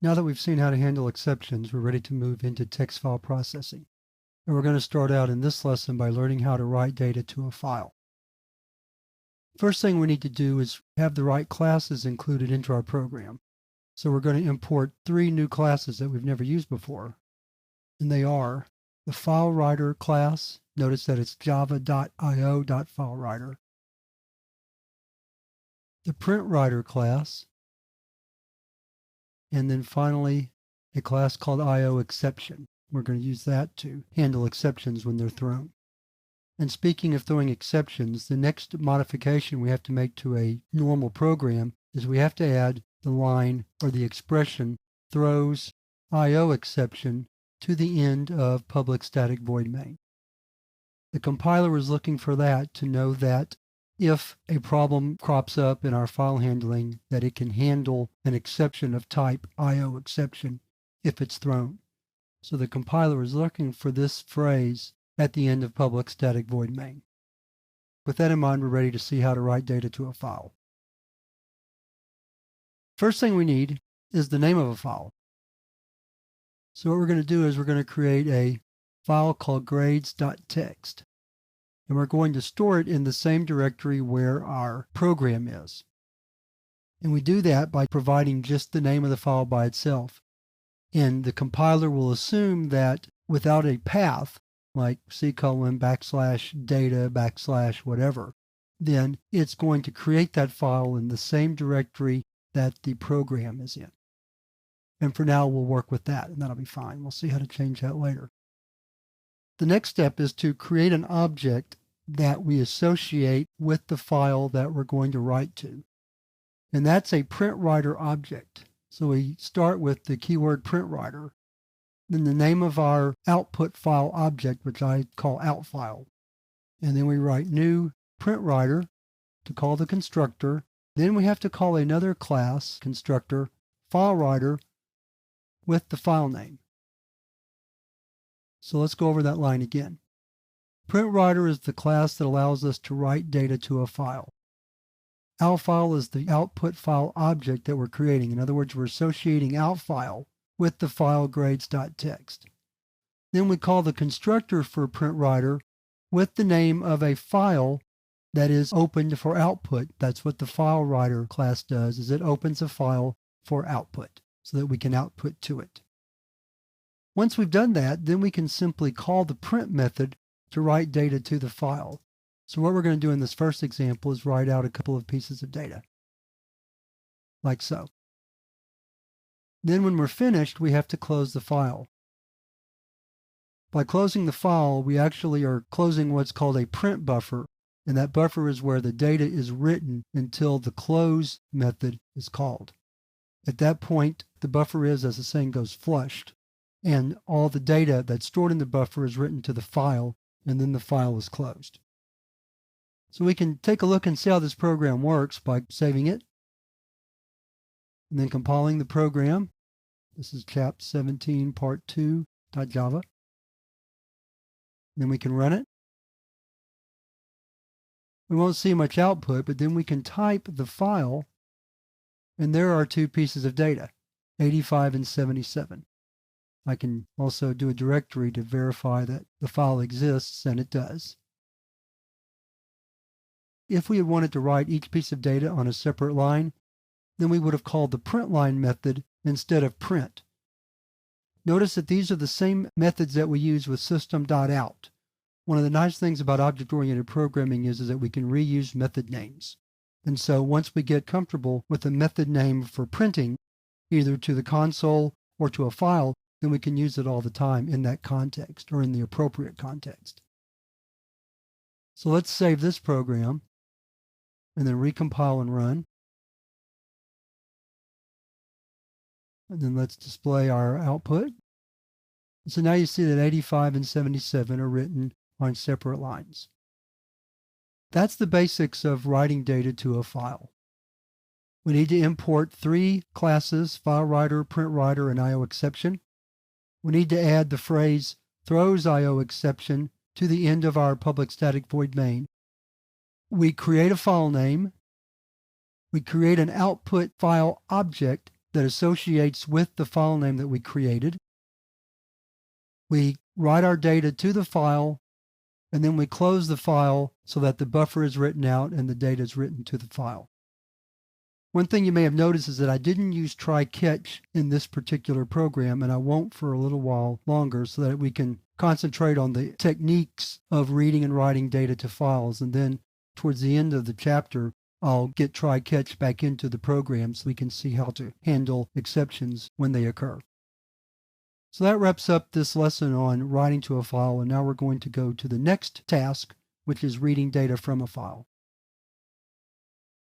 Now that we've seen how to handle exceptions, we're ready to move into text file processing. And we're going to start out in this lesson by learning how to write data to a file. First thing we need to do is have the right classes included into our program. So we're going to import 3 new classes that we've never used before. And they are the FileWriter class. Notice that it's java.io.FileWriter. The PrintWriter class. And then finally, a class called IOException. We're going to use that to handle exceptions when they're thrown. And speaking of throwing exceptions, the next modification we have to make to a normal program is we have to add the line or the expression throws IOException to the end of public static void main. The compiler is looking for that to know that if a problem crops up in our file handling, that it can handle an exception of type IOException if it's thrown. So the compiler is looking for this phrase at the end of public static void main. With that in mind, we're ready to see how to write data to a file. First thing we need is the name of a file. So what we're going to do is we're going to create a file called grades.txt. And we're going to store it in the same directory where our program is. And we do that by providing just the name of the file by itself. And the compiler will assume that without a path, like C:\data/ whatever, then it's going to create that file in the same directory that the program is in. And for now, we'll work with that, and that'll be fine. We'll see how to change that later. The next step is to create an object that we associate with the file that we're going to write to. And that's a PrintWriter object. So we start with the keyword PrintWriter, then the name of our output file object, which I call outFile. And then we write new PrintWriter to call the constructor. Then we have to call another class constructor, FileWriter, with the file name. So let's go over that line again. PrintWriter is the class that allows us to write data to a file. OutFile is the output file object that we're creating. In other words, we're associating OutFile with the file grades.txt. Then we call the constructor for PrintWriter with the name of a file that is opened for output. That's what the FileWriter class does, is it opens a file for output so that we can output to it. Once we've done that, then we can simply call the print method to write data to the file. So what we're going to do in this first example is write out a couple of pieces of data, like so. Then when we're finished, we have to close the file. By closing the file, we actually are closing what's called a print buffer, and that buffer is where the data is written until the close method is called. At that point, the buffer is, as the saying goes, flushed, and all the data that's stored in the buffer is written to the file, and then the file is closed. So we can take a look and see how this program works by saving it and then compiling the program. This is chap 17 part2.java. Then we can run it. We won't see much output, but then we can type the file, and there are 2 pieces of data, 85 and 77. I can also do a directory to verify that the file exists, and it does. If we had wanted to write each piece of data on a separate line, then we would have called the printLine method instead of print. Notice that these are the same methods that we use with system.out. One of the nice things about object-oriented programming is that we can reuse method names. And so once we get comfortable with a method name for printing, either to the console or to a file, then we can use it all the time in that context or in the appropriate context. So let's save this program and then recompile and run. And then let's display our output. So now you see that 85 and 77 are written on separate lines. That's the basics of writing data to a file. We need to import 3 classes, FileWriter, PrintWriter, and IOException. We need to add the phrase throws IOException to the end of our public static void main. We create a file name. We create an output file object that associates with the file name that we created. We write our data to the file, and then we close the file so that the buffer is written out and the data is written to the file. One thing you may have noticed is that I didn't use try-catch in this particular program, and I won't for a little while longer, so that we can concentrate on the techniques of reading and writing data to files. And then towards the end of the chapter, I'll get try-catch back into the program so we can see how to handle exceptions when they occur. So that wraps up this lesson on writing to a file, and now we're going to go to the next task, which is reading data from a file.